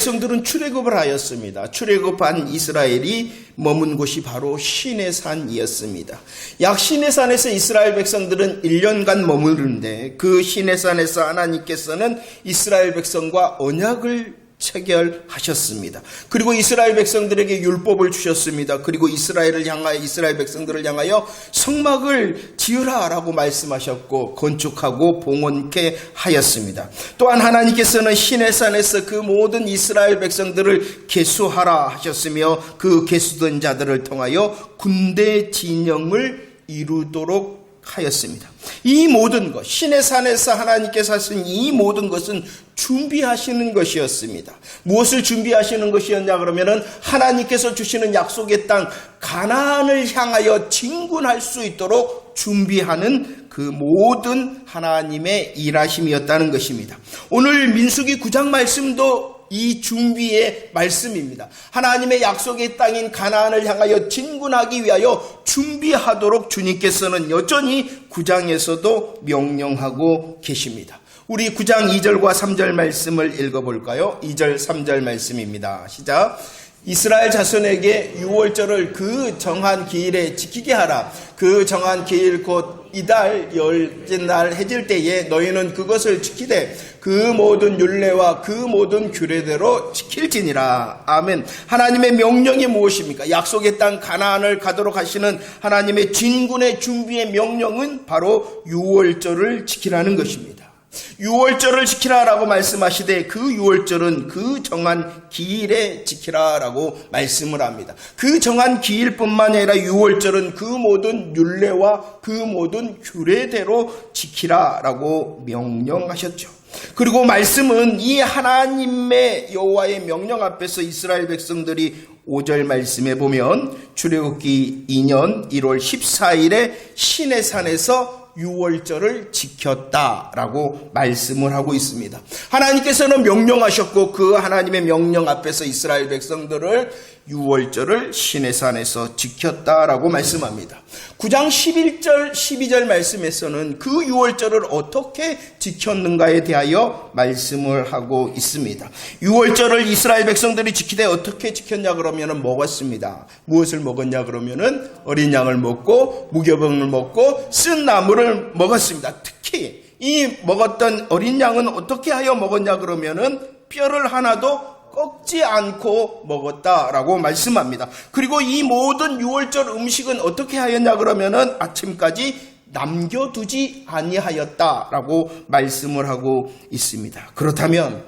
백성들은 출애굽을 하였습니다. 출애굽한 이스라엘이 머문 곳이 바로 시내산이었습니다. 약 시내산에서 이스라엘 백성들은 1년간 머무르는데 그 시내산에서 하나님께서는 이스라엘 백성과 언약을 체결하셨습니다. 그리고 이스라엘 백성들에게 율법을 주셨습니다. 그리고 이스라엘 백성들을 향하여 성막을 지으라라고 말씀하셨고 건축하고 봉헌케 하였습니다. 또한 하나님께서는 시내산에서 그 모든 이스라엘 백성들을 계수하라 하셨으며 그 계수된 자들을 통하여 군대 진영을 이루도록 하였습니다. 이 모든 것, 시내산에서 하나님께서 하신 이 모든 것은 준비하시는 것이었습니다. 무엇을 준비하시는 것이었냐 그러면은 하나님께서 주시는 약속의 땅 가나안을 향하여 진군할 수 있도록 준비하는 그 모든 하나님의 일하심이었다는 것입니다. 오늘 민수기 9장 말씀도 이 준비의 말씀입니다. 하나님의 약속의 땅인 가나안을 향하여 진군하기 위하여 준비하도록 주님께서는 여전히 9장에서도 명령하고 계십니다. 우리 9장 2절과 3절 말씀을 읽어볼까요? 2절 3절 말씀입니다. 시작. 이스라엘 자손에게 유월절을 그 정한 기일에 지키게 하라. 그 정한 기일 곧 이달 열째 날 해질 때에 너희는 그것을 지키되 그 모든 율례와 그 모든 규례대로 지킬지니라. 아멘. 하나님의 명령이 무엇입니까? 약속의 땅 가나안을 가도록 하시는 하나님의 진군의 준비의 명령은 바로 유월절을 지키라는 것입니다. 유월절을 지키라라고 말씀하시되 그 유월절은 그 정한 기일에 지키라라고 말씀을 합니다. 그 정한 기일뿐만 아니라 유월절은 그 모든 율례와 그 모든 규례대로 지키라라고 명령하셨죠. 그리고 말씀은 이 하나님의 여호와의 명령 앞에서 이스라엘 백성들이 5절 말씀에 보면 출애굽기 2년 1월 14일에 시내산에서 유월절을 지켰다라고 말씀을 하고 있습니다. 하나님께서는 명령하셨고 그 하나님의 명령 앞에서 이스라엘 백성들을 유월절을 시내산에서 지켰다라고 말씀합니다. 9장 11절 12절 말씀에서는 그 유월절을 어떻게 지켰는가에 대하여 말씀을 하고 있습니다. 유월절을 이스라엘 백성들이 지키되 어떻게 지켰냐 그러면은 먹었습니다. 무엇을 먹었냐 그러면은 어린 양을 먹고 무교병을 먹고 쓴 나무를 먹었습니다. 특히 이 먹었던 어린 양은 어떻게 하여 먹었냐 그러면은 뼈를 하나도 꺾지 않고 먹었다라고 말씀합니다. 그리고 이 모든 유월절 음식은 어떻게 하였냐 그러면은 아침까지 남겨두지 아니하였다라고 말씀을 하고 있습니다. 그렇다면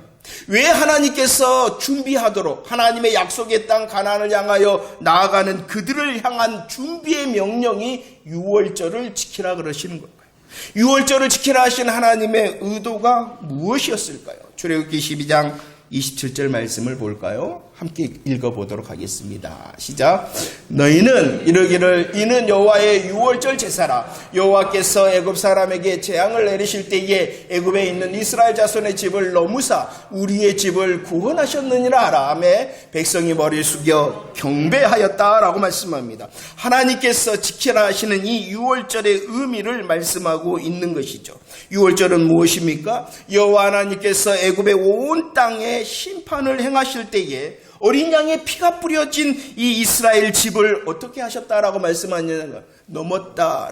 왜 하나님께서 준비하도록 하나님의 약속의 땅 가나안을 향하여 나아가는 그들을 향한 준비의 명령이 유월절을 지키라 그러시는 걸까요? 유월절을 지키라 하신 하나님의 의도가 무엇이었을까요? 출애굽기 12장 27절 말씀을 볼까요? 함께 읽어보도록 하겠습니다. 시작. 너희는 이르기를 이는 여호와의 유월절 제사라. 여호와께서 애굽 사람에게 재앙을 내리실 때에 애굽에 있는 이스라엘 자손의 집을 넘으사 우리의 집을 구원하셨느니라 하라. 아멘. 백성이 머리를 숙여 경배하였다라고 말씀합니다. 하나님께서 지키라 하시는 이 유월절의 의미를 말씀하고 있는 것이죠. 유월절은 무엇입니까? 여호와 하나님께서 애굽의 온 땅에 심판을 행하실 때에 어린 양의 피가 뿌려진 이 이스라엘 집을 어떻게 하셨다라고 말씀하느냐? 넘었다.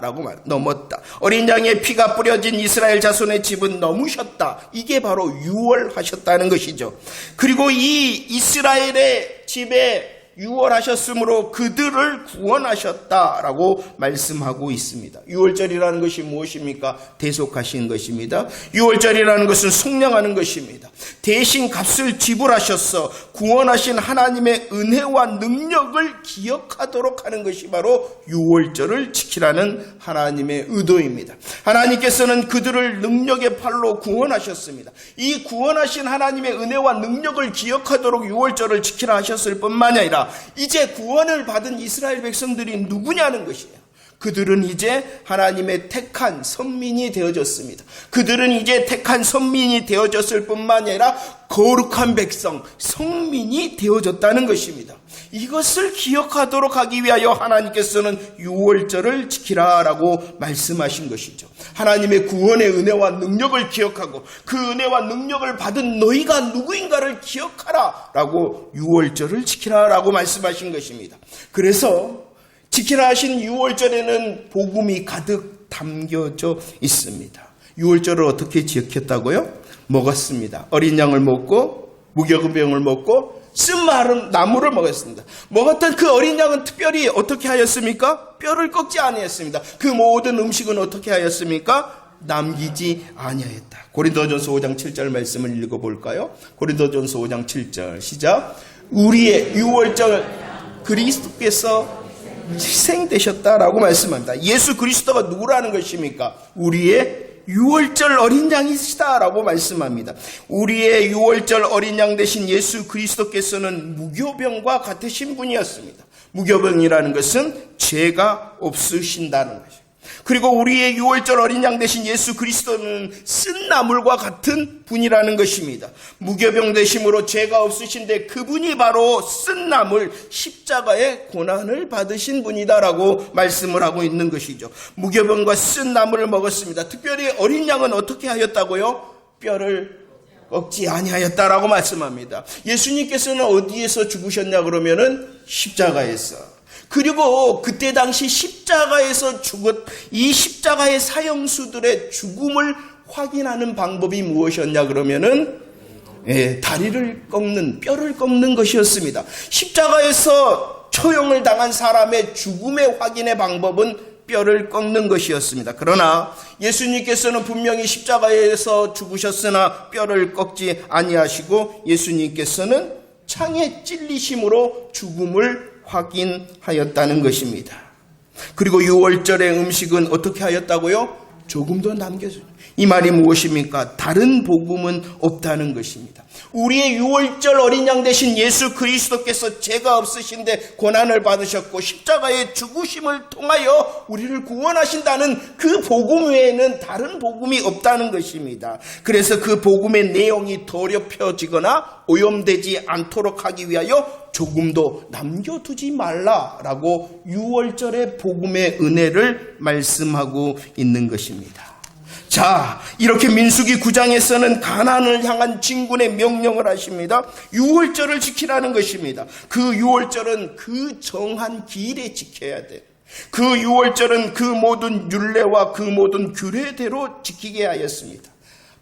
어린 양의 피가 뿌려진 이스라엘 자손의 집은 넘으셨다. 이게 바로 유월하셨다는 것이죠. 그리고 이 이스라엘의 집에 유월하셨으므로 그들을 구원하셨다라고 말씀하고 있습니다. 유월절이라는 것이 무엇입니까? 대속하신 것입니다. 유월절이라는 것은 속량하는 것입니다. 대신 값을 지불하셔서 구원하신 하나님의 은혜와 능력을 기억하도록 하는 것이 바로 유월절을 지키라는 하나님의 의도입니다. 하나님께서는 그들을 능력의 팔로 구원하셨습니다. 이 구원하신 하나님의 은혜와 능력을 기억하도록 유월절을 지키라 하셨을 뿐만 아니라 이제 구원을 받은 이스라엘 백성들이 누구냐는 것이에요. 그들은 이제 하나님의 택한 선민이 되어졌습니다. 그들은 이제 택한 선민이 되어졌을 뿐만 아니라 거룩한 백성, 성민이 되어졌다는 것입니다. 이것을 기억하도록 하기 위하여 하나님께서는 유월절을 지키라라고 말씀하신 것이죠. 하나님의 구원의 은혜와 능력을 기억하고 그 은혜와 능력을 받은 너희가 누구인가를 기억하라라고 유월절을 지키라라고 말씀하신 것입니다. 그래서 지키라 하신 유월절에는 복음이 가득 담겨져 있습니다. 유월절을 어떻게 지켰다고요? 먹었습니다. 어린 양을 먹고 무교병을 먹고 쓴 마른 나무를 먹었습니다. 먹었던 그 어린 양은 특별히 어떻게 하였습니까? 뼈를 꺾지 아니했습니다. 그 모든 음식은 어떻게 하였습니까? 남기지 아니하였다. 고린도전서 5장 7절 말씀을 읽어볼까요? 고린도전서 5장 7절 시작. 우리의 유월절 그리스도께서 희생되셨다라고 말씀합니다. 예수 그리스도가 누구라는 것입니까? 우리의 유월절 어린 양이시다라고 말씀합니다. 우리의 유월절 어린 양 되신 예수 그리스도께서는 무교병과 같으신 분이었습니다. 무교병이라는 것은 죄가 없으신다는 것입니다. 그리고 우리의 유월절 어린 양 되신 예수 그리스도는 쓴 나물과 같은 분이라는 것입니다. 무교병 되심으로 죄가 없으신데 그분이 바로 쓴 나물 십자가의 고난을 받으신 분이다라고 말씀을 하고 있는 것이죠. 무교병과 쓴 나물을 먹었습니다. 특별히 어린 양은 어떻게 하였다고요? 뼈를 꺾지 아니하였다라고 말씀합니다. 예수님께서는 어디에서 죽으셨냐 그러면은 십자가에서. 그리고 그때 당시 십자가에서 이 십자가의 사형수들의 죽음을 확인하는 방법이 무엇이었냐 그러면은 다리를 꺾는, 뼈를 꺾는 것이었습니다. 십자가에서 처형을 당한 사람의 죽음의 확인의 방법은 뼈를 꺾는 것이었습니다. 그러나 예수님께서는 분명히 십자가에서 죽으셨으나 뼈를 꺾지 아니하시고 예수님께서는 창에 찔리심으로 죽음을 확인하였다는 것입니다. 그리고 유월절의 음식은 어떻게 하였다고요? 조금도 남겨줍니다. 이 말이 무엇입니까? 다른 복음은 없다는 것입니다. 우리의 유월절 어린 양 되신 예수 그리스도께서 죄가 없으신데 고난을 받으셨고 십자가의 죽으심을 통하여 우리를 구원하신다는 그 복음 외에는 다른 복음이 없다는 것입니다. 그래서 그 복음의 내용이 더럽혀지거나 오염되지 않도록 하기 위하여 조금도 남겨두지 말라라고 유월절의 복음의 은혜를 말씀하고 있는 것입니다. 자, 이렇게 민수기 9장에서는 가나안을 향한 진군의 명령을 하십니다. 유월절을 지키라는 것입니다. 그 유월절은 그 정한 기일에 지켜야 돼. 그 유월절은 그 모든 율례와 그 모든 규례대로 지키게 하였습니다.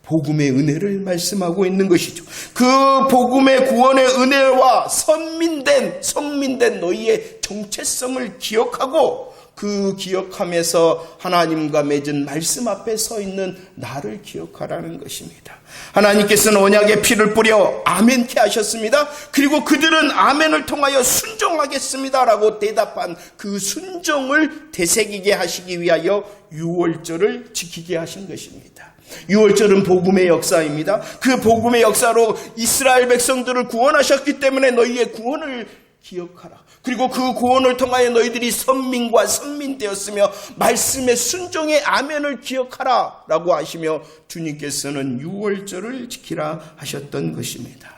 복음의 은혜를 말씀하고 있는 것이죠. 그 복음의 구원의 은혜와 선민된 너희의 정체성을 기억하고 그 기억하면서 하나님과 맺은 말씀 앞에 서 있는 나를 기억하라는 것입니다. 하나님께서는 언약의 피를 뿌려 아멘케 하셨습니다. 그리고 그들은 아멘을 통하여 순종하겠습니다라고 대답한 그 순종을 되새기게 하시기 위하여 유월절을 지키게 하신 것입니다. 유월절은 복음의 역사입니다. 그 복음의 역사로 이스라엘 백성들을 구원하셨기 때문에 너희의 구원을 기억하라. 그리고 그 구원을 통하여 너희들이 선민과 선민 되었으며 말씀의 순종의 아멘을 기억하라 라고 하시며 주님께서는 유월절을 지키라 하셨던 것입니다.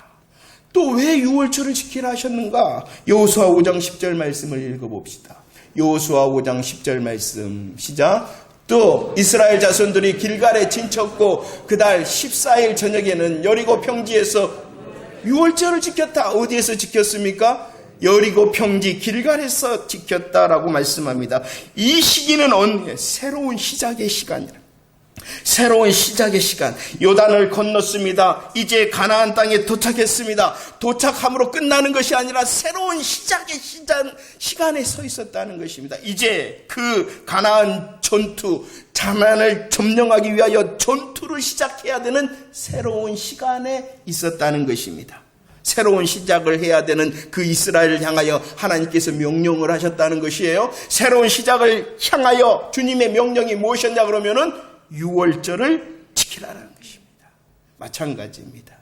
또 왜 유월절을 지키라 하셨는가? 여호수아 5장 10절 말씀을 읽어봅시다. 여호수아 5장 10절 말씀 시작. 또 이스라엘 자손들이 길갈에 진쳤고 그달 14일 저녁에는 여리고 평지에서 유월절을 지켰다. 어디에서 지켰습니까? 여리고 평지 길갈에서 지켰다라고 말씀합니다. 이 시기는 새로운 시작의 시간이라. 새로운 시작의 시간. 요단을 건넜습니다. 이제 가나안 땅에 도착했습니다. 도착함으로 끝나는 것이 아니라 새로운 시작의 시간에 서 있었다는 것입니다. 이제 그 가나안 전투, 가나안을 점령하기 위하여 전투를 시작해야 되는 새로운 시간에 있었다는 것입니다. 새로운 시작을 해야 되는 그 이스라엘을 향하여 하나님께서 명령을 하셨다는 것이에요. 새로운 시작을 향하여 주님의 명령이 무엇이었냐 그러면은 유월절을 지키라는 것입니다. 마찬가지입니다.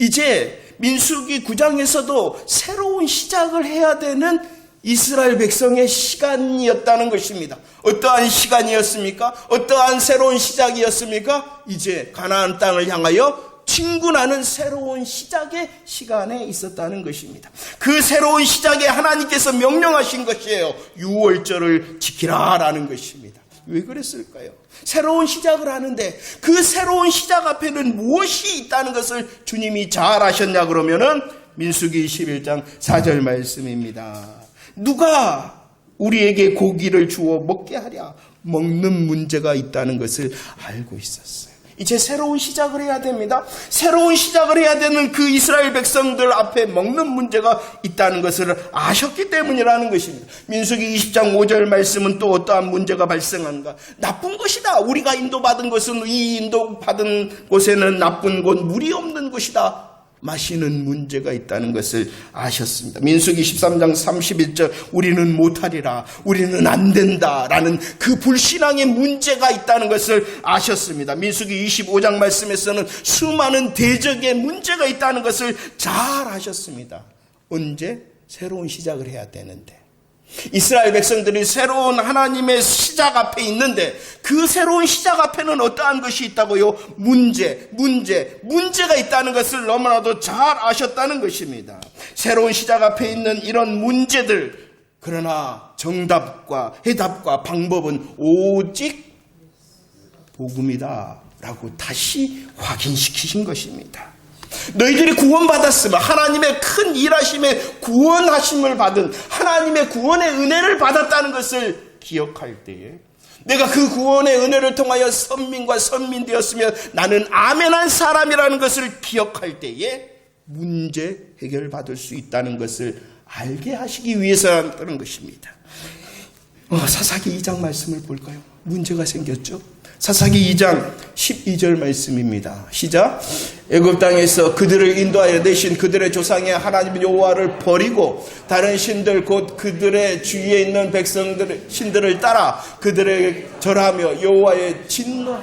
이제 민수기 9장에서도 새로운 시작을 해야 되는 이스라엘 백성의 시간이었다는 것입니다. 어떠한 시간이었습니까? 어떠한 새로운 시작이었습니까? 이제 가나안 땅을 향하여 진군하는 새로운 시작의 시간에 있었다는 것입니다. 그 새로운 시작에 하나님께서 명령하신 것이에요. 유월절을 지키라라는 것입니다. 왜 그랬을까요? 새로운 시작을 하는데 그 새로운 시작 앞에는 무엇이 있다는 것을 주님이 잘 아셨냐 그러면은 민수기 21장 4절 말씀입니다. 누가 우리에게 고기를 주어 먹게 하랴. 먹는 문제가 있다는 것을 알고 있었어요. 이제 새로운 시작을 해야 됩니다. 새로운 시작을 해야 되는 그 이스라엘 백성들 앞에 먹는 문제가 있다는 것을 아셨기 때문이라는 것입니다. 민수기 20장 5절 말씀은 또 어떠한 문제가 발생한가? 나쁜 것이다. 우리가 인도받은 것은 이 인도받은 곳에는 나쁜 곳, 물이 없는 곳이다. 마시는 문제가 있다는 것을 아셨습니다. 민수기 13장 31절 우리는 못하리라, 우리는 안 된다라는 그 불신앙의 문제가 있다는 것을 아셨습니다. 민수기 25장 말씀에서는 수많은 대적의 문제가 있다는 것을 잘 아셨습니다. 언제? 새로운 시작을 해야 되는데 이스라엘 백성들이 새로운 하나님의 시작 앞에 있는데 그 새로운 시작 앞에는 어떠한 것이 있다고요? 문제가 있다는 것을 너무나도 잘 아셨다는 것입니다. 새로운 시작 앞에 있는 이런 문제들, 그러나 정답과 해답과 방법은 오직 복음이다 라고 다시 확인시키신 것입니다. 너희들이 구원받았으면 하나님의 큰 일하심에 구원하심을 받은 하나님의 구원의 은혜를 받았다는 것을 기억할 때에 내가 그 구원의 은혜를 통하여 선민과 선민 되었으면 나는 아멘한 사람이라는 것을 기억할 때에 문제 해결받을 수 있다는 것을 알게 하시기 위해서라는 것입니다. 사사기 2장 말씀을 볼까요? 문제가 생겼죠. 사사기 2장 12절 말씀입니다. 시작. 애굽 땅에서 그들을 인도하여 내신 그들의 조상의 하나님 여호와를 버리고 다른 신들 곧 그들의 주위에 있는 백성들 신들을 따라 그들에게 절하며 여호와의 진노.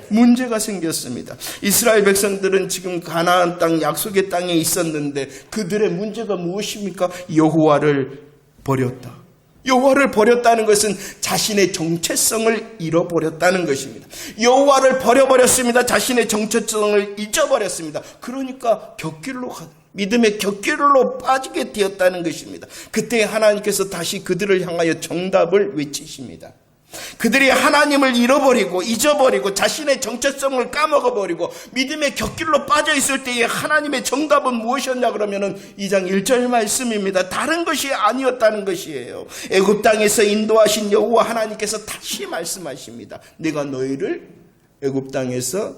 문제가 생겼습니다. 이스라엘 백성들은 지금 가나안 땅 약속의 땅에 있었는데 그들의 문제가 무엇입니까? 여호와를 버렸다. 여호와를 버렸다는 것은 자신의 정체성을 잃어버렸다는 것입니다. 여호와를 버려버렸습니다. 자신의 정체성을 잊어버렸습니다. 그러니까 믿음의 곁길로 빠지게 되었다는 것입니다. 그때 하나님께서 다시 그들을 향하여 정답을 외치십니다. 그들이 하나님을 잃어버리고 잊어버리고 자신의 정체성을 까먹어버리고 믿음의 곁길로 빠져있을 때에 하나님의 정답은 무엇이었냐 그러면은 2장 1절 말씀입니다. 다른 것이 아니었다는 것이에요. 애굽 땅에서 인도하신 여호와 하나님께서 다시 말씀하십니다. 내가 너희를 애굽 땅에서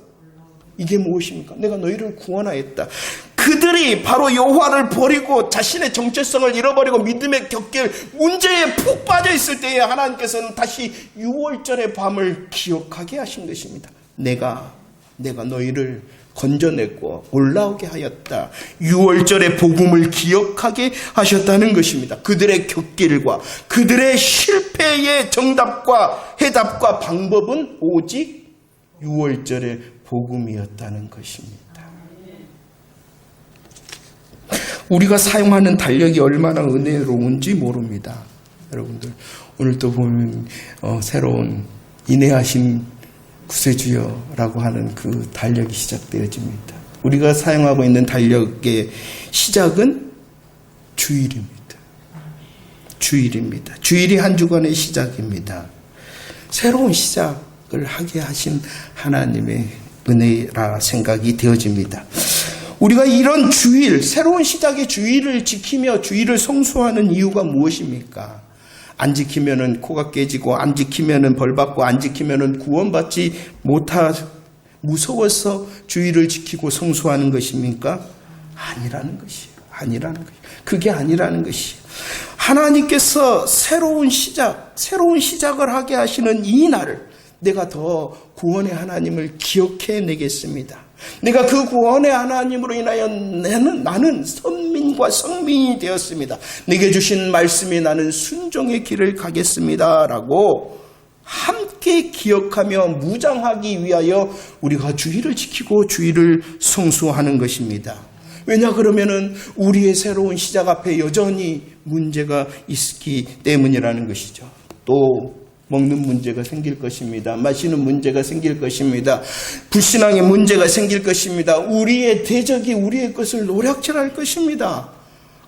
이게 무엇입니까? 내가 너희를 구원하였다. 그들이 바로 여호와를 버리고 자신의 정체성을 잃어버리고 믿음의 곁길 문제에 푹 빠져 있을 때에 하나님께서는 다시 6월절의 밤을 기억하게 하신 것입니다. 내가 너희를 건져냈고 올라오게 하였다. 6월절의 복음을 기억하게 하셨다는 것입니다. 그들의 곁길과 그들의 실패의 정답과 해답과 방법은 오직 6월절의 복음이었다는 것입니다. 우리가 사용하는 달력이 얼마나 은혜로운지 모릅니다. 여러분들 오늘 또 보면 새로운 인내하신 구세주여라고 하는 그 달력이 시작되어집니다. 우리가 사용하고 있는 달력의 시작은 주일입니다. 주일이 한 주간의 시작입니다. 새로운 시작을 하게 하신 하나님의 은혜라 생각이 되어집니다. 우리가 이런 주일, 새로운 시작의 주일을 지키며 주일을 성수하는 이유가 무엇입니까? 안 지키면은 코가 깨지고, 안 지키면은 벌받고, 안 지키면은 구원받지 무서워서 주일을 지키고 성수하는 것입니까? 아니라는 것이에요. 그게 아니라는 것이에요. 하나님께서 새로운 시작을 하게 하시는 이 날을 내가 더 구원의 하나님을 기억해내겠습니다. 내가 그 구원의 하나님으로 인하여 나는 선민과 성민이 되었습니다. 내게 주신 말씀이 나는 순종의 길을 가겠습니다. 라고 함께 기억하며 무장하기 위하여 우리가 주일을 지키고 주일을 성수하는 것입니다. 왜냐 그러면은 우리의 새로운 시작 앞에 여전히 문제가 있기 때문이라는 것이죠. 또 먹는 문제가 생길 것입니다. 마시는 문제가 생길 것입니다. 불신앙의 문제가 생길 것입니다. 우리의 대적이 우리의 것을 노략질할 것입니다.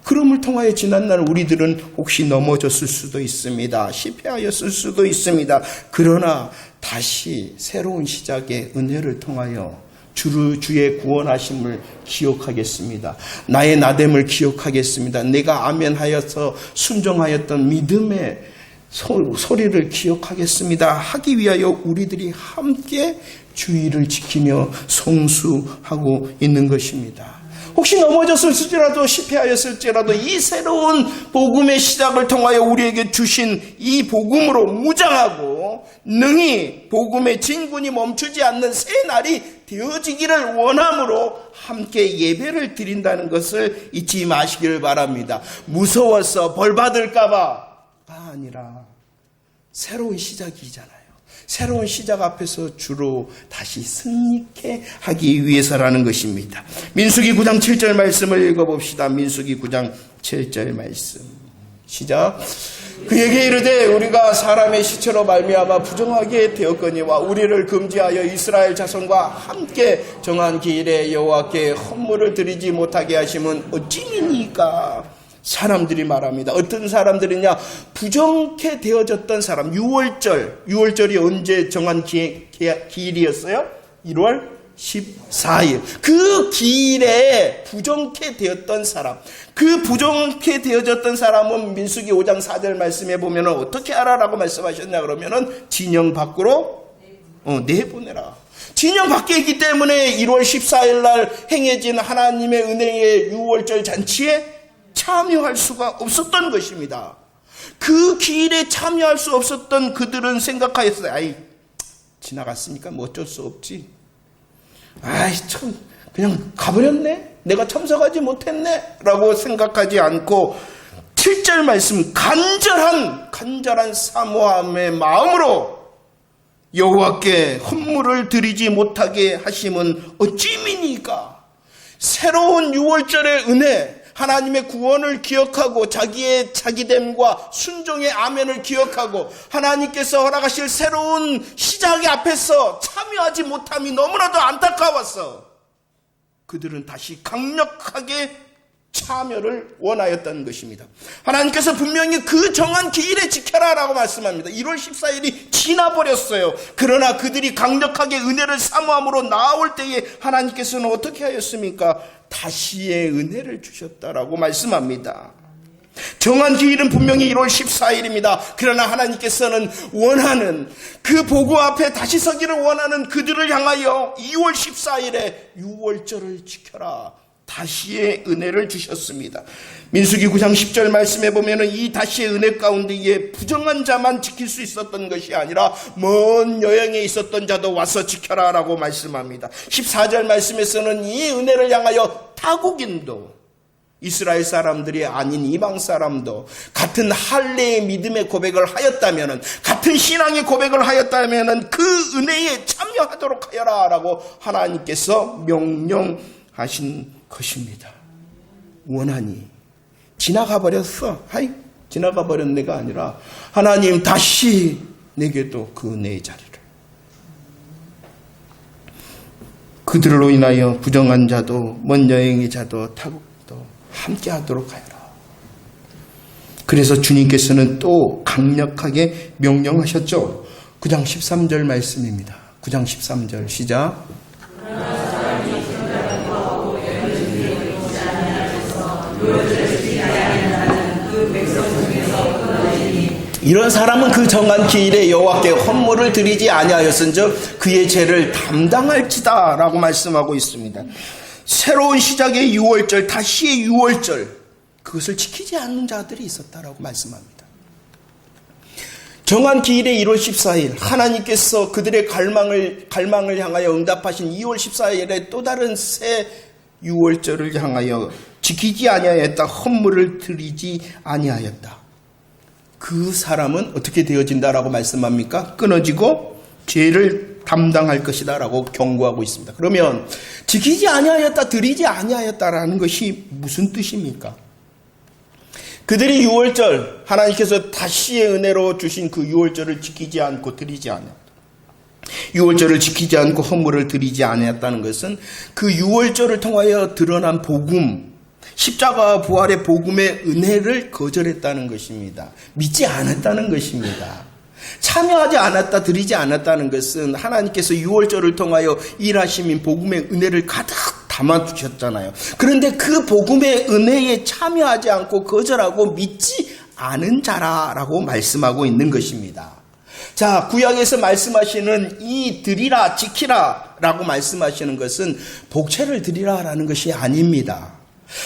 그럼을 통하여 지난날 우리들은 혹시 넘어졌을 수도 있습니다. 실패하였을 수도 있습니다. 그러나 다시 새로운 시작의 은혜를 통하여 주의 구원하심을 기억하겠습니다. 나의 나됨을 기억하겠습니다. 내가 아멘하여서 순종하였던 믿음의 소리를 기억하겠습니다. 하기 위하여 우리들이 함께 주의를 지키며 성수하고 있는 것입니다. 혹시 넘어졌을지라도 실패하였을지라도 이 새로운 복음의 시작을 통하여 우리에게 주신 이 복음으로 무장하고 능히 복음의 진군이 멈추지 않는 새 날이 되어지기를 원함으로 함께 예배를 드린다는 것을 잊지 마시기를 바랍니다. 무서워서 벌 받을까봐 아니라 새로운 시작이잖아요. 새로운 시작 앞에서 주로 다시 승리케 하기 위해서라는 것입니다. 민수기 9장 7절 말씀을 읽어봅시다. 민수기 9장 7절 말씀 시작. 그에게 이르되 우리가 사람의 시체로 말미암아 부정하게 되었거니와 우리를 금지하여 이스라엘 자손과 함께 정한 기일에 여호와께 헌물을 드리지 못하게 하심은 어찌니까. 사람들이 말합니다. 어떤 사람들이냐? 부정케 되어졌던 사람. 6월절이 언제 정한 기일이었어요? 1월 14일. 그 기일에 부정케 되었던 사람. 그 부정케 되어졌던 사람은 민수기 5장 4절 말씀에 보면 어떻게 하라라고 말씀하셨냐 그러면은 진영 밖으로 내보내라. 진영 밖에 있기 때문에 1월 14일 날 행해진 하나님의 은혜의 6월절 잔치에 참여할 수가 없었던 것입니다. 그 기일에 참여할 수 없었던 그들은 생각하였어요. 아이, 지나갔으니까 뭐 어쩔 수 없지. 아이, 참, 그냥 가버렸네? 내가 참석하지 못했네? 라고 생각하지 않고 7절 말씀, 간절한 사모함의 마음으로 여호와께 헌물을 드리지 못하게 하심은 어찌미니까. 새로운 6월절의 은혜, 하나님의 구원을 기억하고 자기의 자기됨과 순종의 아멘을 기억하고 하나님께서 허락하실 새로운 시작의 앞에서 참여하지 못함이 너무나도 안타까웠어. 그들은 다시 강력하게 참여를 원하였다는 것입니다. 하나님께서 분명히 그 정한 기일에 지켜라 라고 말씀합니다. 1월 14일이 지나버렸어요. 그러나 그들이 강력하게 은혜를 사모함으로 나아올 때에 하나님께서는 어떻게 하였습니까? 다시의 은혜를 주셨다라고 말씀합니다. 정한 기일은 분명히 1월 14일입니다. 그러나 하나님께서는 원하는 그 보고 앞에 다시 서기를 원하는 그들을 향하여 2월 14일에 6월절을 지켜라. 다시의 은혜를 주셨습니다. 민수기 9장 10절 말씀에 보면 이 다시의 은혜 가운데에 부정한 자만 지킬 수 있었던 것이 아니라 먼 여행에 있었던 자도 와서 지켜라 라고 말씀합니다. 14절 말씀에서는 이 은혜를 향하여 타국인도 이스라엘 사람들이 아닌 이방 사람도 같은 할례의 믿음의 고백을 하였다면, 같은 신앙의 고백을 하였다면 그 은혜에 참여하도록 하여라 라고 하나님께서 명령하신 것입니다. 원하니 지나가 버렸어. 하이, 지나가 버린 내가 아니라 하나님 다시 내게도 그 은혜의 자리를. 그들로 인하여 부정한 자도 먼 여행의 자도 타국도 함께 하도록 하여라. 그래서 주님께서는 또 강력하게 명령하셨죠. 9장 13절 말씀입니다. 9장 13절 시작. 이런 사람은 그 정한 기일에 여호와께 헌물을 드리지 아니하였은즉 그의 죄를 담당할지다 라고 말씀하고 있습니다. 새로운 시작의 6월절, 다시의 6월절, 그것을 지키지 않는 자들이 있었다라고 말씀합니다. 정한 기일의 1월 14일 하나님께서 그들의 갈망을 향하여 응답하신 2월 14일에 또 다른 새 6월절을 향하여 지키지 아니하였다. 헌물을 드리지 아니하였다. 그 사람은 어떻게 되어진다라고 말씀합니까? 끊어지고 죄를 담당할 것이다 라고 경고하고 있습니다. 그러면 지키지 아니하였다, 드리지 아니하였다라는 것이 무슨 뜻입니까? 그들이 유월절, 하나님께서 다시의 은혜로 주신 그 유월절을 지키지 않고 드리지 않았다. 유월절을 지키지 않고 헌물을 드리지 않았다는 것은 그 유월절을 통하여 드러난 복음, 십자가와 부활의 복음의 은혜를 거절했다는 것입니다. 믿지 않았다는 것입니다. 참여하지 않았다, 드리지 않았다는 것은 하나님께서 유월절을 통하여 일하시민 복음의 은혜를 가득 담아주셨잖아요. 그런데 그 복음의 은혜에 참여하지 않고 거절하고 믿지 않은 자라라고 말씀하고 있는 것입니다. 자, 구약에서 말씀하시는 이 드리라, 지키라 라고 말씀하시는 것은 복채를 드리라라는 것이 아닙니다.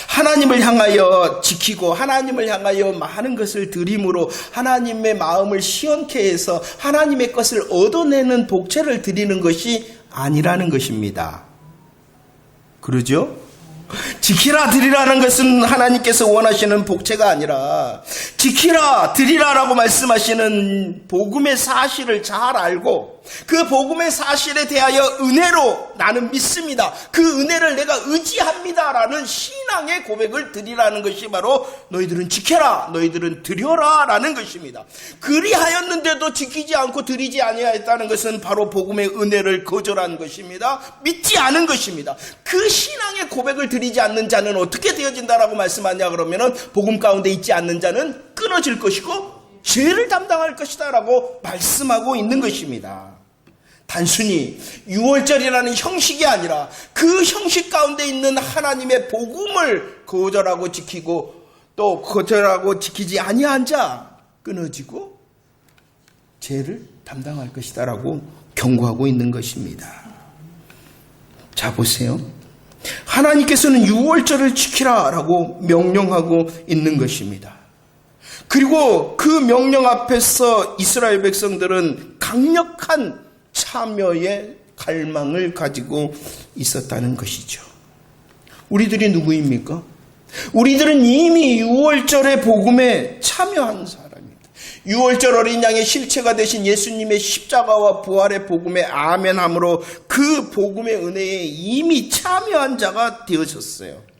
하나님을 향하여 지키고 하나님을 향하여 많은 것을 드림으로 하나님의 마음을 시원케 해서 하나님의 것을 얻어내는 복채를 드리는 것이 아니라는 것입니다. 그러죠? 지키라 드리라는 것은 하나님께서 원하시는 복채가 아니라 지키라 드리라라고 말씀하시는 복음의 사실을 잘 알고 그 복음의 사실에 대하여 은혜로 나는 믿습니다. 그 은혜를 내가 의지합니다라는 신앙의 고백을 드리라는 것이 바로 너희들은 지켜라, 너희들은 드려라 라는 것입니다. 그리하였는데도 지키지 않고 드리지 아니하였다는 것은 바로 복음의 은혜를 거절한 것입니다. 믿지 않은 것입니다. 그 신앙의 고백을 드리지 않는 자는 어떻게 되어진다라고 말씀하냐 그러면은 복음 가운데 있지 않는 자는 끊어질 것이고 죄를 담당할 것이다 라고 말씀하고 있는 것입니다. 단순히 유월절이라는 형식이 아니라 그 형식 가운데 있는 하나님의 복음을 거절하고 지키고 또 거절하고 지키지 아니한 자 끊어지고 죄를 담당할 것이다 라고 경고하고 있는 것입니다. 자, 보세요. 하나님께서는 유월절을 지키라 라고 명령하고 있는 것입니다. 그리고 그 명령 앞에서 이스라엘 백성들은 강력한 참여의 갈망을 가지고 있었다는 것이죠. 우리들이 누구입니까? 우리들은 이미 유월절의 복음에 참여한 사람입니다. 유월절 어린 양의 실체가 되신 예수님의 십자가와 부활의 복음에 아멘함으로 그 복음의 은혜에 이미 참여한 자가 되어졌어요.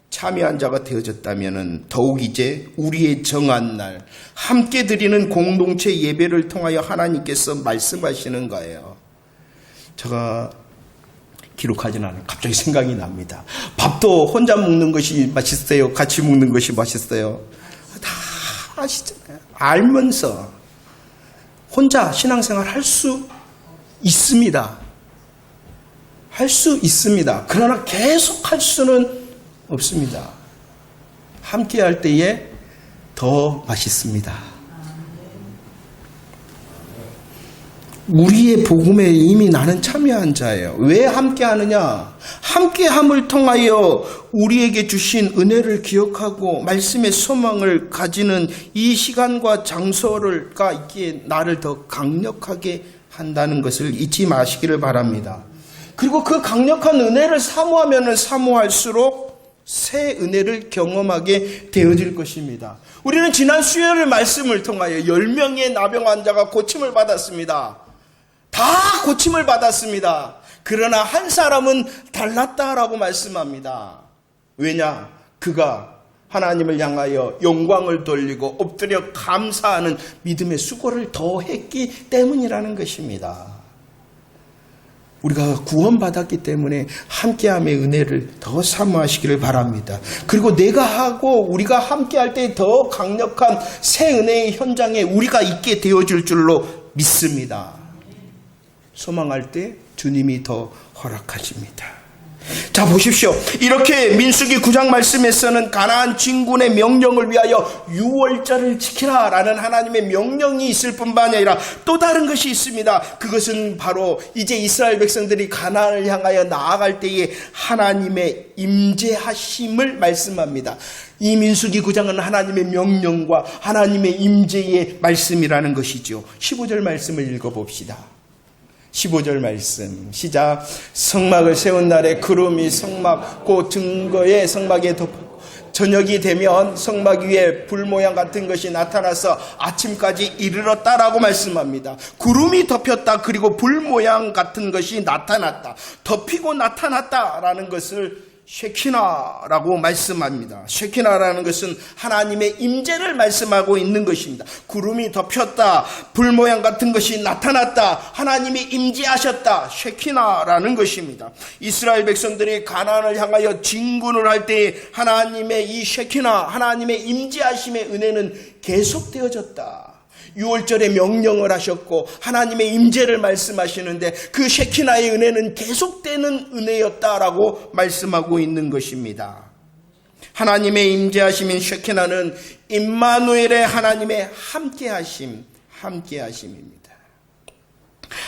참여한 자가 되어졌다면 더욱 이제 우리의 정한 날 함께 드리는 공동체 예배를 통하여 하나님께서 말씀하시는 거예요. 제가 기록하지는 않아요. 갑자기 생각이 납니다. 밥도 혼자 먹는 것이 맛있어요? 같이 먹는 것이 맛있어요? 다 아시잖아요. 알면서 혼자 신앙생활 할 수 있습니다. 할 수 있습니다. 그러나 계속 할 수는 없습니다. 함께 할 때에 더 맛있습니다. 우리의 복음에 이미 나는 참여한 자예요. 왜 함께 하느냐? 함께함을 통하여 우리에게 주신 은혜를 기억하고 말씀의 소망을 가지는 이 시간과 장소가 있기에 나를 더 강력하게 한다는 것을 잊지 마시기를 바랍니다. 그리고 그 강력한 은혜를 사모하면 사모할수록 새 은혜를 경험하게 되어질 것입니다. 우리는 지난 수요일 말씀을 통하여 10명의 나병 환자가 고침을 받았습니다. 다 고침을 받았습니다. 그러나 한 사람은 달랐다라고 말씀합니다. 왜냐? 그가 하나님을 향하여 영광을 돌리고 엎드려 감사하는 믿음의 수고를 더 했기 때문이라는 것입니다. 우리가 구원받았기 때문에 함께함의 은혜를 더 사모하시기를 바랍니다. 그리고 내가 하고 우리가 함께할 때 더 강력한 새 은혜의 현장에 우리가 있게 되어줄 줄로 믿습니다. 소망할 때 주님이 더 허락하십니다. 자, 보십시오. 이렇게 민수기 9장 말씀에서는 가나안 진군의 명령을 위하여 유월절을 지키라 라는 하나님의 명령이 있을 뿐만 아니라 또 다른 것이 있습니다. 그것은 바로 이제 이스라엘 백성들이 가나안을 향하여 나아갈 때에 하나님의 임재하심을 말씀합니다. 이 민수기 9장은 하나님의 명령과 하나님의 임재의 말씀이라는 것이죠. 15절 말씀을 읽어봅시다. 15절 말씀 시작. 성막을 세운 날에 구름이 성막 곧 증거의 성막에 덮어 저녁이 되면 성막 위에 불 모양 같은 것이 나타나서 아침까지 이르렀다라고 말씀합니다. 구름이 덮였다. 그리고 불 모양 같은 것이 나타났다. 덮이고 나타났다라는 것을 쉐키나라고 말씀합니다. 쉐키나라는 것은 하나님의 임재를 말씀하고 있는 것입니다. 구름이 덮였다. 불 모양 같은 것이 나타났다. 하나님이 임재하셨다. 쉐키나라는 것입니다. 이스라엘 백성들이 가나안을 향하여 진군을 할 때 하나님의 이 쉐키나, 하나님의 임재하심의 은혜는 계속되어졌다. 6월절에 명령을 하셨고 하나님의 임재를 말씀하시는데 그 쉐키나의 은혜는 계속되는 은혜였다라고 말씀하고 있는 것입니다. 하나님의 임재하심인 쉐키나는 임마누엘의 하나님의 함께하심입니다.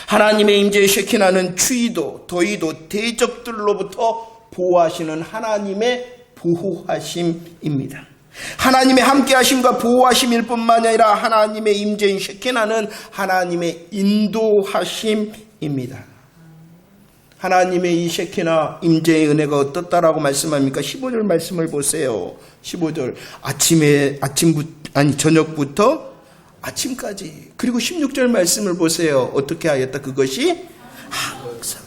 하나님의 임재의 쉐키나는 추위도 더위도 대적들로부터 보호하시는 하나님의 보호하심입니다. 하나님의 함께하심과 보호하심일 뿐만 아니라 하나님의 임재인 쉐키나는 하나님의 인도하심입니다. 하나님의 이 쉐키나 임재의 은혜가 어떻다라고 말씀합니까? 15절 말씀을 보세요. 15절 저녁부터 아침까지. 그리고 16절 말씀을 보세요. 어떻게 하였다? 그것이 항상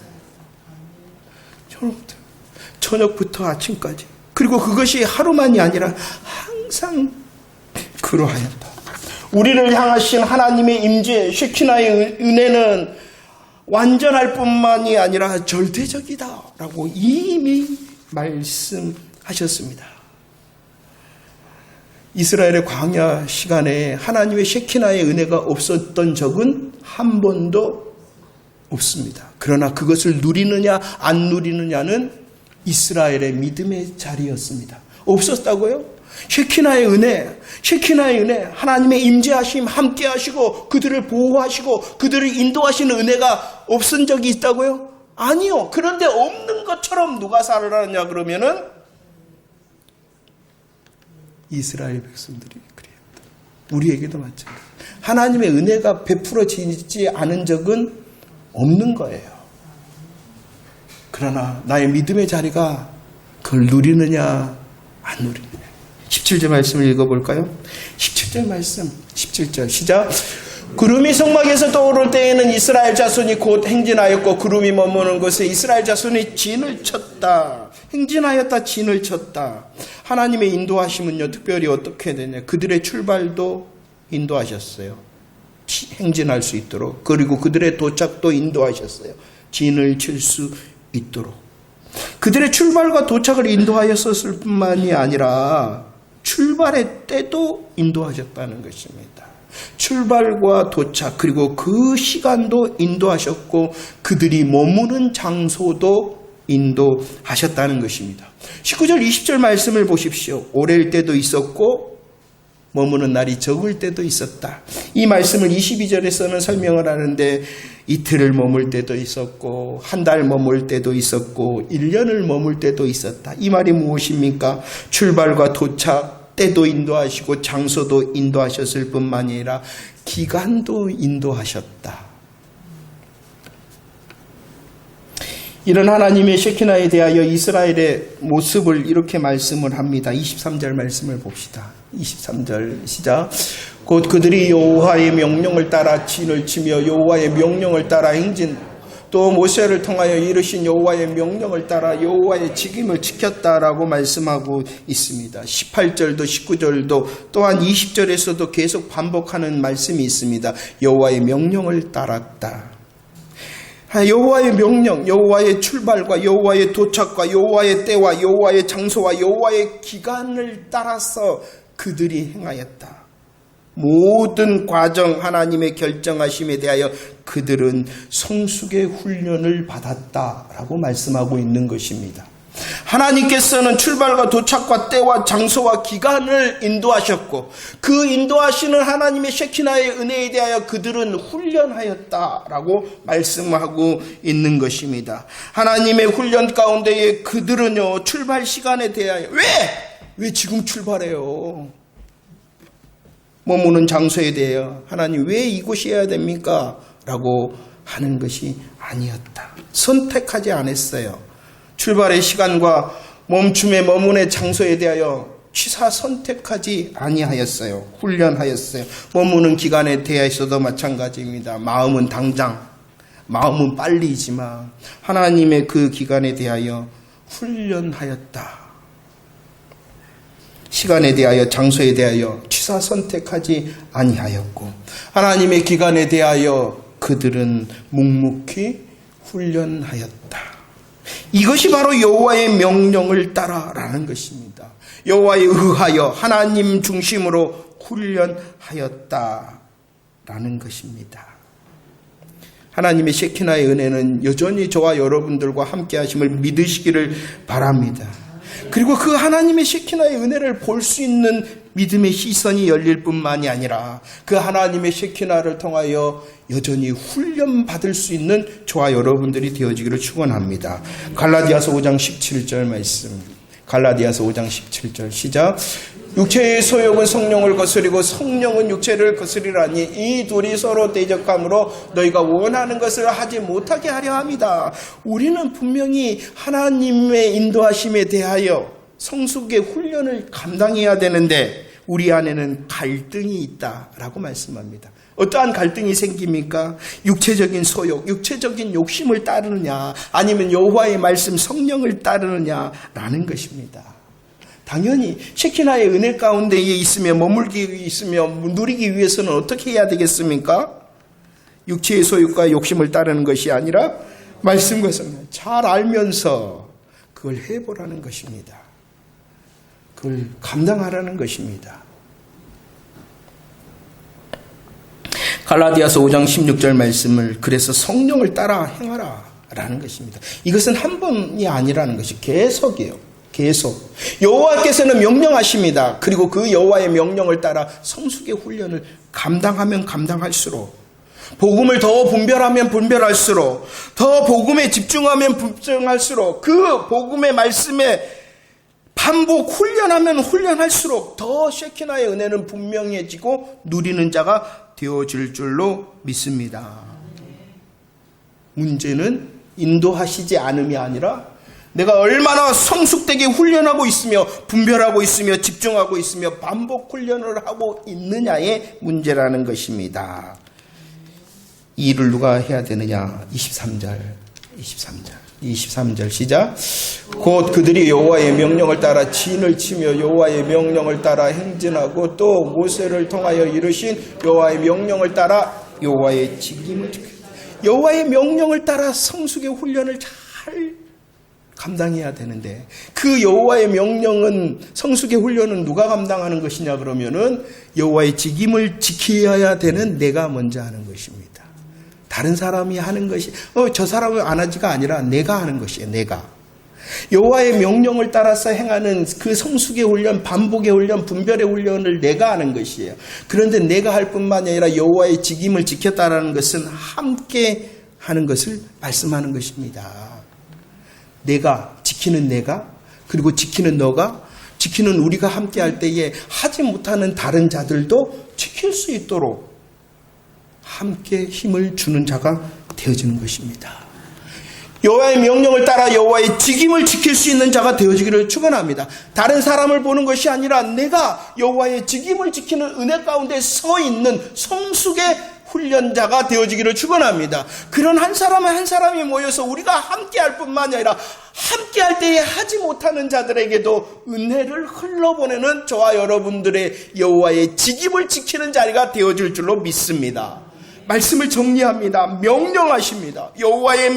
저녁부터 아침까지. 그리고 그것이 하루만이 아니라 항상 그러하였다. 우리를 향하신 하나님의 임재, 쉐키나의 은혜는 완전할 뿐만이 아니라 절대적이다라고 이미 말씀하셨습니다. 이스라엘의 광야 시간에 하나님의 쉐키나의 은혜가 없었던 적은 한 번도 없습니다. 그러나 그것을 누리느냐 안 누리느냐는 이스라엘의 믿음의 자리였습니다. 없었다고요? 쉐키나의 은혜, 하나님의 임재하심, 함께하시고 그들을 보호하시고 그들을 인도하시는 은혜가 없은 적이 있다고요? 아니요. 그런데 없는 것처럼 누가 살아라냐 그러면은 이스라엘 백성들이 그래요. 우리에게도 마찬가지입니다. 하나님의 은혜가 베풀어지지 않은 적은 없는 거예요. 그러나 나의 믿음의 자리가 그걸 누리느냐 안 누리느냐. 17절 말씀을 읽어볼까요? 17절 말씀 17절 시작. 구름이 성막에서 떠오를 때에는 이스라엘 자손이 곧 행진하였고 구름이 머무는 곳에 이스라엘 자손이 진을 쳤다. 행진하였다. 진을 쳤다. 하나님의 인도하심은요 특별히 어떻게 되냐. 그들의 출발도 인도하셨어요. 행진할 수 있도록. 그리고 그들의 도착도 인도하셨어요. 진을 칠 수 있도록. 그들의 출발과 도착을 인도하였었을 뿐만이 아니라 출발의 때도 인도하셨다는 것입니다. 출발과 도착 그리고 그 시간도 인도하셨고 그들이 머무는 장소도 인도하셨다는 것입니다. 19절 20절 말씀을 보십시오. 오랠 때도 있었고 머무는 날이 적을 때도 있었다. 이 말씀을 22절에서는 설명을 하는데 이틀을 머물 때도 있었고 한 달 머물 때도 있었고 1년을 머물 때도 있었다. 이 말이 무엇입니까? 출발과 도착 때도 인도하시고 장소도 인도하셨을 뿐만 아니라 기간도 인도하셨다. 이런 하나님의 쉐키나에 대하여 이스라엘의 모습을 이렇게 말씀을 합니다. 23절 말씀을 봅시다. 23절 시작. 곧 그들이 여호와의 명령을 따라 진을 치며 여호와의 명령을 따라 행진 또 모세를 통하여 이르신 여호와의 명령을 따라 여호와의 직임을 지켰다라고 말씀하고 있습니다. 18절도 19절도 또한 20절에서도 계속 반복하는 말씀이 있습니다. 여호와의 명령을 따랐다. 여호와의 명령, 여호와의 출발과 여호와의 도착과 여호와의 때와 여호와의 장소와 여호와의 기간을 따라서 그들이 행하였다. 모든 과정 하나님의 결정하심에 대하여 그들은 성숙의 훈련을 받았다라고 말씀하고 있는 것입니다. 하나님께서는 출발과 도착과 때와 장소와 기간을 인도하셨고 그 인도하시는 하나님의 쉐키나의 은혜에 대하여 그들은 훈련하였다라고 말씀하고 있는 것입니다. 하나님의 훈련 가운데에 그들은요 출발 시간에 대하여 왜 지금 출발해요? 머무는 장소에 대하여 하나님 왜 이곳이어야 됩니까? 라고 하는 것이 아니었다. 선택하지 않았어요. 출발의 시간과 멈춤의 머문의 장소에 대하여 취사 선택하지 아니하였어요. 훈련하였어요. 머무는 기간에 대하여서도 마찬가지입니다. 마음은 빨리지만 하나님의 그 기간에 대하여 훈련하였다. 시간에 대하여 장소에 대하여 취사 선택하지 아니하였고 하나님의 기간에 대하여 그들은 묵묵히 훈련하였다. 이것이 바로 여호와의 명령을 따라라는 것입니다. 여호와에 의하여 하나님 중심으로 훈련하였다라는 것입니다. 하나님의 셰키나의 은혜는 여전히 저와 여러분들과 함께 하심을 믿으시기를 바랍니다. 그리고 그 하나님의 셰키나의 은혜를 볼 수 있는 믿음의 시선이 열릴 뿐만이 아니라 그 하나님의 셰키나를 통하여 여전히 훈련받을 수 있는 저와 여러분들이 되어지기를 축원합니다. 갈라디아서 5장 17절 말씀. 갈라디아서 5장 17절 시작. 육체의 소욕은 성령을 거스리고 성령은 육체를 거스리라니 이 둘이 서로 대적함으로 너희가 원하는 것을 하지 못하게 하려 합니다. 우리는 분명히 하나님의 인도하심에 대하여 성숙의 훈련을 감당해야 되는데 우리 안에는 갈등이 있다라고 말씀합니다. 어떠한 갈등이 생깁니까? 육체적인 소욕, 육체적인 욕심을 따르느냐 아니면 여호와의 말씀 성령을 따르느냐라는 것입니다. 당연히 셰키나의 은혜 가운데에 있으며 머물기 있으며 누리기 위해서는 어떻게 해야 되겠습니까? 육체의 소욕과 욕심을 따르는 것이 아니라 말씀과 성령 잘 알면서 그걸 해보라는 것입니다. 그걸 감당하라는 것입니다. 갈라디아서 5장 16절 말씀을 그래서 성령을 따라 행하라 라는 것입니다. 이것은 한 번이 아니라는 것이 계속이에요. 계속 여호와께서는 명령하십니다. 그리고 그 여호와의 명령을 따라 성숙의 훈련을 감당하면 감당할수록 복음을 더 분별하면 분별할수록 더 복음에 집중하면 집중할수록 그 복음의 말씀에 반복 훈련하면 훈련할수록 더 셰키나의 은혜는 분명해지고 누리는 자가 되어질 줄로 믿습니다. 문제는 인도하시지 않음이 아니라 내가 얼마나 성숙되게 훈련하고 있으며 분별하고 있으며 집중하고 있으며 반복 훈련을 하고 있느냐의 문제라는 것입니다. 이 일을 누가 해야 되느냐? 23절 시작. 곧 그들이 여호와의 명령을 따라 진을 치며 여호와의 명령을 따라 행진하고 또 모세를 통하여 이르신 여호와의 명령을 따라 여호와의 직임을 지켰다. 여호와의 명령을 따라 성숙의 훈련을 잘 감당해야 되는데 그 여호와의 명령은 성숙의 훈련은 누가 감당하는 것이냐 그러면은 여호와의 직임을 지켜야 되는 내가 먼저 하는 것입니다. 다른 사람이 하는 것이 저 사람은 안 하지가 아니라 내가 하는 것이에요. 내가 여호와의 명령을 따라서 행하는 그 성숙의 훈련, 반복의 훈련, 분별의 훈련을 내가 하는 것이에요. 그런데 내가 할 뿐만이 아니라 여호와의 직임을 지켰다라는 것은 함께 하는 것을 말씀하는 것입니다. 내가 지키는 내가 그리고 지키는 너가 지키는 우리가 함께 할 때에 하지 못하는 다른 자들도 지킬 수 있도록 함께 힘을 주는 자가 되어지는 것입니다. 여호와의 명령을 따라 여호와의 직임을 지킬 수 있는 자가 되어지기를 축원합니다. 다른 사람을 보는 것이 아니라 내가 여호와의 직임을 지키는 은혜 가운데 서 있는 성숙의 훈련자가 되어지기를 축원합니다. 그런 한 사람에 한 사람이 모여서 우리가 함께할 뿐만이 아니라 함께할 때에 하지 못하는 자들에게도 은혜를 흘러보내는 저와 여러분들의 여호와의 직임을 지키는 자리가 되어질 줄로 믿습니다. 말씀을 정리합니다. 명령하십니다. 여호와의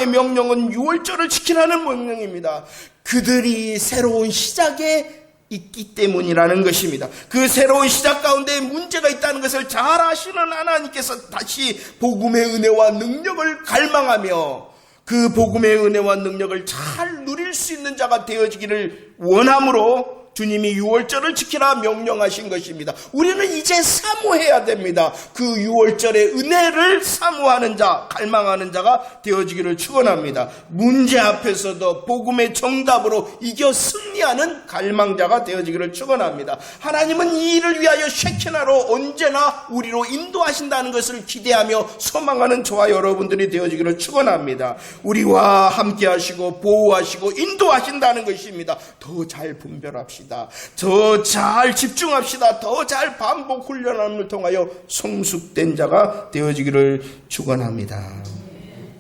명령은 유월절을 지키라는 명령입니다. 그들이 새로운 시작에 있기 때문이라는 것입니다. 그 새로운 시작 가운데 문제가 있다는 것을 잘 아시는 하나님께서 다시 복음의 은혜와 능력을 갈망하며 그 복음의 은혜와 능력을 잘 누릴 수 있는 자가 되어지기를 원함으로 주님이 유월절을 지키라 명령하신 것입니다. 우리는 이제 사모해야 됩니다. 그 유월절의 은혜를 사모하는 자, 갈망하는 자가 되어지기를 축원합니다. 문제 앞에서도 복음의 정답으로 이겨 승리하는 갈망자가 되어지기를 축원합니다. 하나님은 이 일을 위하여 셰키나로 언제나 우리로 인도하신다는 것을 기대하며 소망하는 저와 여러분들이 되어지기를 축원합니다. 우리와 함께 하시고 보호하시고 인도하신다는 것입니다. 더 잘 분별합시다. 합시다. 더 잘 집중합시다. 더 잘 반복 훈련함을 통하여 성숙된 자가 되어지기를 축원합니다.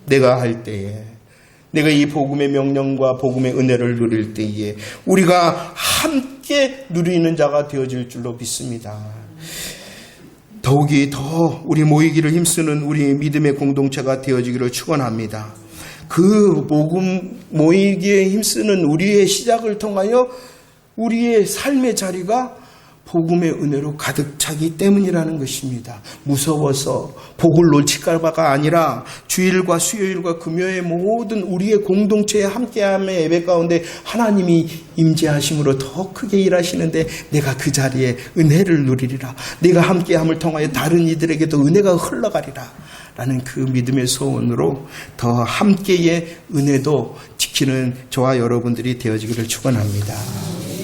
내가 할 때에, 내가 이 복음의 명령과 복음의 은혜를 누릴 때에 우리가 함께 누리는 자가 되어질 줄로 믿습니다. 더욱이 더 우리 모이기를 힘쓰는 우리 믿음의 공동체가 되어지기를 축원합니다. 그 복음 모이기에 힘쓰는 우리의 시작을 통하여 우리의 삶의 자리가 복음의 은혜로 가득 차기 때문이라는 것입니다. 무서워서 복을 놓칠까봐가 아니라 주일과 수요일과 금요일 모든 우리의 공동체의 함께함의 예배 가운데 하나님이 임재하심으로 더 크게 일하시는데 내가 그 자리에 은혜를 누리리라. 내가 함께함을 통하여 다른 이들에게도 은혜가 흘러가리라. 라는 그 믿음의 소원으로 더 함께의 은혜도 지키는 저와 여러분들이 되어지기를 축원합니다.